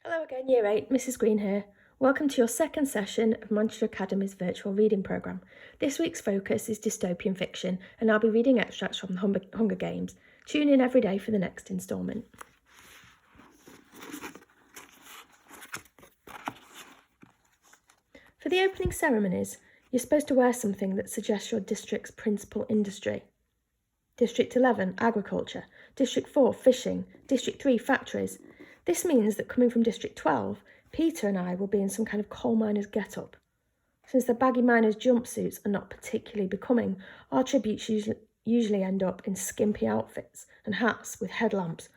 Hello again, Year 8, Mrs Green here. Welcome to your second session of Manchester Academy's virtual reading programme. This week's focus is dystopian fiction, and I'll be reading extracts from the Hunger Games. Tune in every day for the next instalment. For the opening ceremonies, you're supposed to wear something that suggests your district's principal industry. District 11, agriculture. District 4, fishing. District 3, factories. This means that coming from District 12, Peter and I will be in some kind of coal miner's get-up. Since the baggy miners' jumpsuits are not particularly becoming, our tributes usually end up in skimpy outfits and hats with headlamps.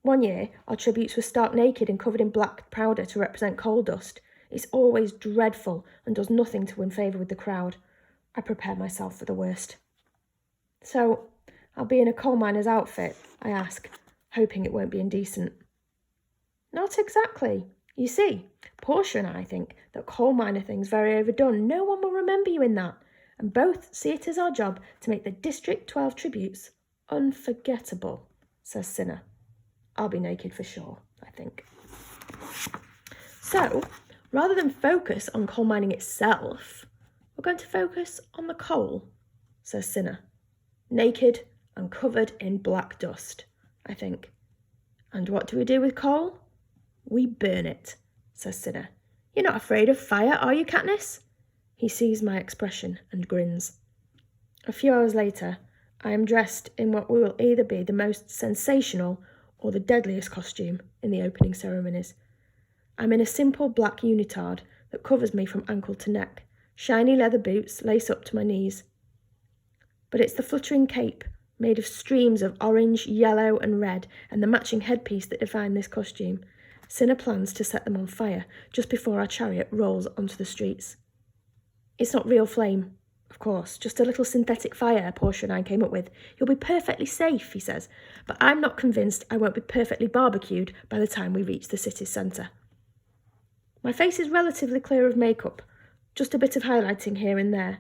One year, our tributes were stark naked and covered in black powder to represent coal dust. It's always dreadful and does nothing to win favour with the crowd. I prepare myself for the worst. So, I'll be in a coal miner's outfit, I ask, hoping it won't be indecent. Not exactly. You see, Portia and I think that coal miner thing's very overdone. No one will remember you in that. And both see it as our job to make the District 12 tributes unforgettable, says Cinna. I'll be naked for sure, I think. So, rather than focus on coal mining itself, we're going to focus on the coal, says Cinna. Naked and covered in black dust, I think. And what do we do with coal? We burn it, says Cinna. You're not afraid of fire, are you, Katniss? He sees my expression and grins. A few hours later, I am dressed in what will either be the most sensational or the deadliest costume in the opening ceremonies. I'm in a simple black unitard that covers me from ankle to neck, shiny leather boots lace up to my knees. But it's the fluttering cape, made of streams of orange, yellow and red, and the matching headpiece that define this costume. Cinna plans to set them on fire just before our chariot rolls onto the streets. It's not real flame, of course, just a little synthetic fire Portia and I came up with. You'll be perfectly safe, he says, but I'm not convinced I won't be perfectly barbecued by the time we reach the city's centre. My face is relatively clear of makeup, just a bit of highlighting here and there.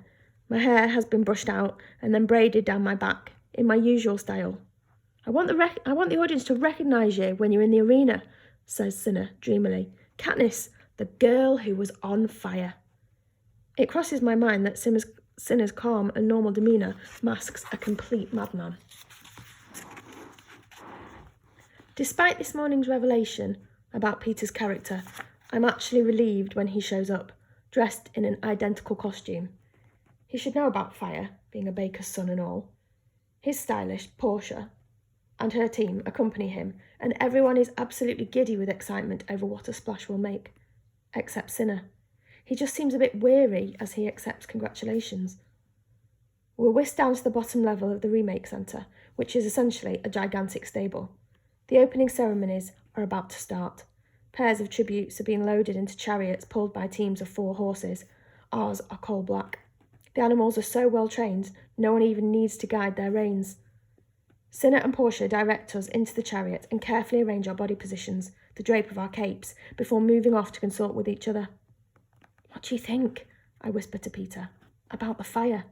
My hair has been brushed out and then braided down my back, in my usual style. I want the audience to recognise you when you're in the arena, says Cinna dreamily. Katniss, the girl who was on fire. It crosses my mind that Cinna's calm and normal demeanour masks a complete madman. Despite this morning's revelation about Peter's character, I'm actually relieved when he shows up, dressed in an identical costume. He should know about fire, being a baker's son and all. His stylist, Portia, and her team accompany him, and everyone is absolutely giddy with excitement over what a splash will make, except Cinna. He just seems a bit weary as he accepts congratulations. We're whisked down to the bottom level of the remake centre, which is essentially a gigantic stable. The opening ceremonies are about to start. Pairs of tributes are being loaded into chariots pulled by teams of 4 horses. Ours are coal black. The animals are so well trained, no one even needs to guide their reins. Cinna and Portia direct us into the chariot and carefully arrange our body positions, the drape of our capes, before moving off to consult with each other. What do you think? I whisper to Peter. About the fire.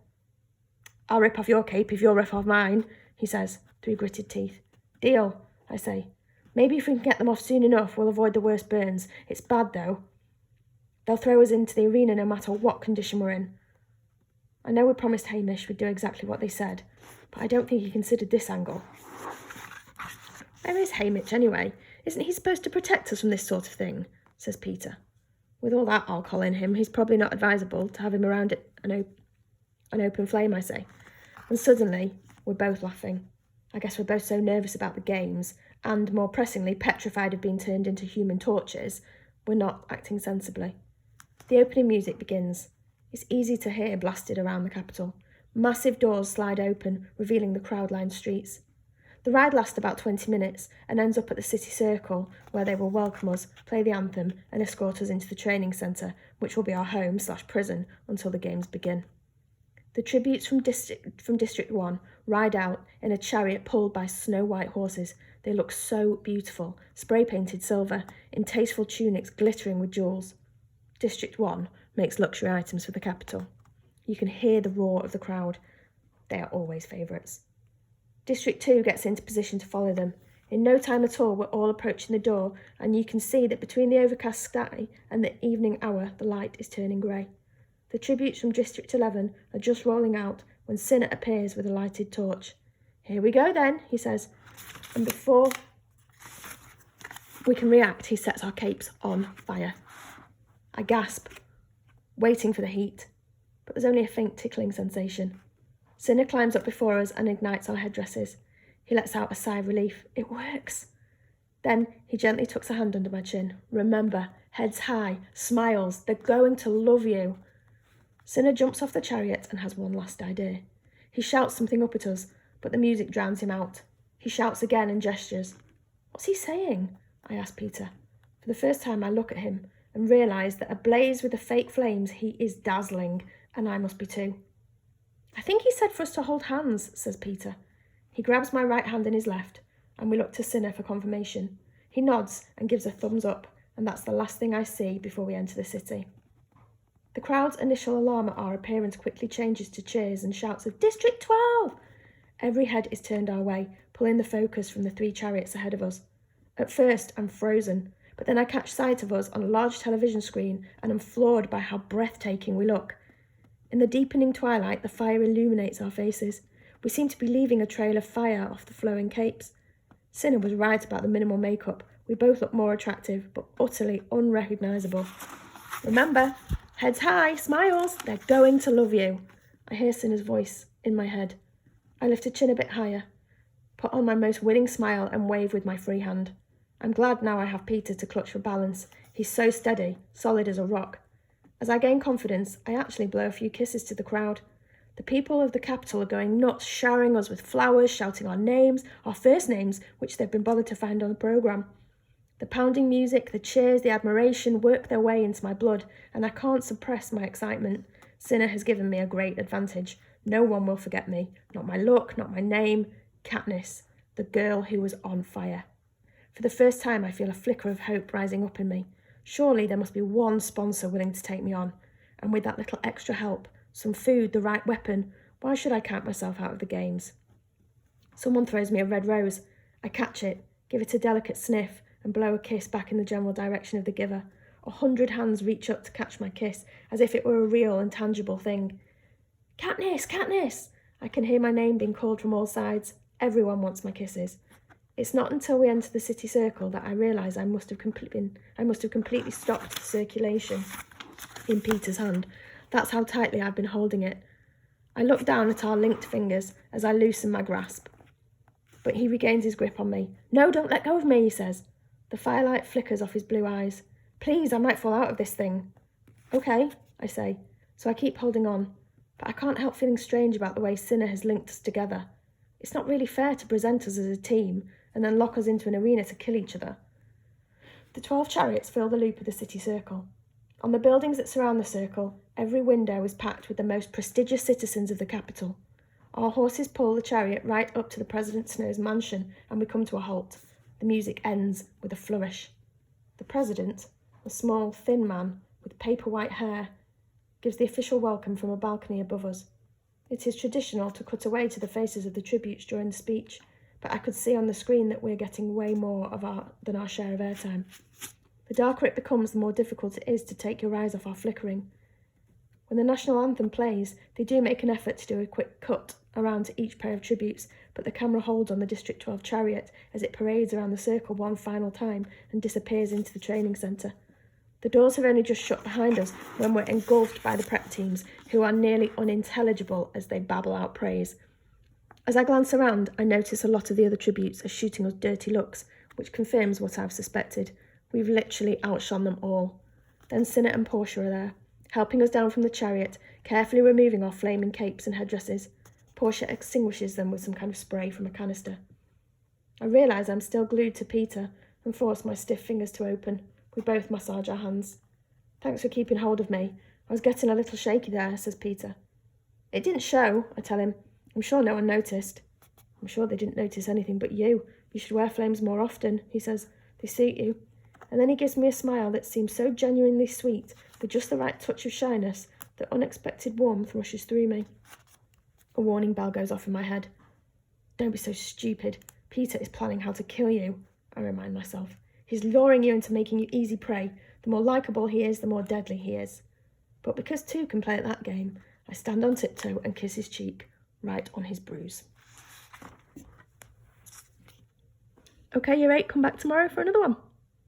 I'll rip off your cape if you'll rip off mine, he says, through gritted teeth. Deal, I say. Maybe if we can get them off soon enough, we'll avoid the worst burns. It's bad, though. They'll throw us into the arena no matter what condition we're in. I know we promised Hamish we'd do exactly what they said, but I don't think he considered this angle. Where is Hamish, anyway? Isn't he supposed to protect us from this sort of thing? Says Peter. With all that alcohol in him, he's probably not advisable to have him around an open flame, I say. And suddenly, we're both laughing. I guess we're both so nervous about the games, and more pressingly petrified of being turned into human torches, we're not acting sensibly. The opening music begins. It's easy to hear blasted around the capital. Massive doors slide open, revealing the crowd-lined streets. The ride lasts about 20 minutes and ends up at the city circle, where they will welcome us, play the anthem, and escort us into the training centre, which will be our home/prison until the games begin. The tributes from District 1 ride out in a chariot pulled by snow-white horses. They look so beautiful, spray-painted silver, in tasteful tunics glittering with jewels. District 1 makes luxury items for the capital. You can hear the roar of the crowd. They are always favourites. District 2 gets into position to follow them. In no time at all, we're all approaching the door, and you can see that between the overcast sky and the evening hour, the light is turning grey. The tributes from District 11 are just rolling out when Sinner appears with a lighted torch. "Here we go then," he says, and before we can react, he sets our capes on fire. I gasp, waiting for the heat, but there's only a faint tickling sensation. Sinner climbs up before us and ignites our headdresses. He lets out a sigh of relief. It works. Then he gently tucks a hand under my chin. "Remember, heads high, smiles, they're going to love you." Sinner jumps off the chariot and has one last idea. He shouts something up at us, but the music drowns him out. He shouts again and gestures. "What's he saying?" I ask Peter. For the first time I look at him and realise that ablaze with the fake flames, he is dazzling, and I must be too. "I think he said for us to hold hands," says Peter. He grabs my right hand in his left, and we look to Sinner for confirmation. He nods and gives a thumbs up, and that's the last thing I see before we enter the city. The crowd's initial alarm at our appearance quickly changes to cheers and shouts of "District 12!" Every head is turned our way, pulling the focus from the 3 chariots ahead of us. At first, I'm frozen, but then I catch sight of us on a large television screen and am floored by how breathtaking we look. In the deepening twilight, the fire illuminates our faces. We seem to be leaving a trail of fire off the flowing capes. Sinner was right about the minimal makeup. We both look more attractive, but utterly unrecognisable. "Remember, heads high, smiles, they're going to love you." I hear Sinner's voice in my head. I lift a chin a bit higher, put on my most winning smile and wave with my free hand. I'm glad now I have Peter to clutch for balance. He's so steady, solid as a rock. As I gain confidence, I actually blow a few kisses to the crowd. The people of the capital are going nuts, showering us with flowers, shouting our names, our first names, which they've been bothered to find on the programme. The pounding music, the cheers, the admiration work their way into my blood, and I can't suppress my excitement. Sinner has given me a great advantage. No one will forget me. Not my look, not my name. Katniss, the girl who was on fire. For the first time, I feel a flicker of hope rising up in me. Surely there must be one sponsor willing to take me on. And with that little extra help, some food, the right weapon, why should I count myself out of the games? Someone throws me a red rose. I catch it, give it a delicate sniff, and blow a kiss back in the general direction of the giver. 100 hands reach up to catch my kiss, as if it were a real and tangible thing. "Katniss! Katniss!" I can hear my name being called from all sides. Everyone wants my kisses. It's not until we enter the city circle that I realise I must have completely stopped the circulation in Peter's hand. That's how tightly I've been holding it. I look down at our linked fingers as I loosen my grasp. But he regains his grip on me. "No, don't let go of me," he says. The firelight flickers off his blue eyes. "Please, I might fall out of this thing." "Okay," I say, so I keep holding on. But I can't help feeling strange about the way Sinner has linked us together. It's not really fair to present us as a team and then lock us into an arena to kill each other. The 12 chariots fill the loop of the city circle. On the buildings that surround the circle, every window is packed with the most prestigious citizens of the capital. Our horses pull the chariot right up to the President Snow's mansion, and we come to a halt. The music ends with a flourish. The President, a small, thin man with paper white hair, gives the official welcome from a balcony above us. It is traditional to cut away to the faces of the tributes during the speech, but I could see on the screen that we're getting way more than our share of airtime. The darker it becomes, the more difficult it is to take your eyes off our flickering. When the national anthem plays, they do make an effort to do a quick cut around to each pair of tributes, but the camera holds on the District 12 chariot as it parades around the circle one final time and disappears into the training centre. The doors have only just shut behind us when we're engulfed by the prep teams, who are nearly unintelligible as they babble out praise. As I glance around, I notice a lot of the other tributes are shooting us dirty looks, which confirms what I've suspected. We've literally outshone them all. Then Sinner and Portia are there, helping us down from the chariot, carefully removing our flaming capes and headdresses. Portia extinguishes them with some kind of spray from a canister. I realise I'm still glued to Peter and force my stiff fingers to open. We both massage our hands. "Thanks for keeping hold of me. I was getting a little shaky there," says Peter. "It didn't show," I tell him. "I'm sure no one noticed." "I'm sure they didn't notice anything but you. You should wear flames more often," he says. "They suit you." And then he gives me a smile that seems so genuinely sweet, with just the right touch of shyness, that unexpected warmth rushes through me. A warning bell goes off in my head. "Don't be so stupid," Peter is planning how to kill you, I remind myself. He's luring you into making you easy prey. The more likeable he is, the more deadly he is. But because two can play at that game, I stand on tiptoe and kiss his cheek, right on his bruise. Okay, Year 8, come back tomorrow for another one.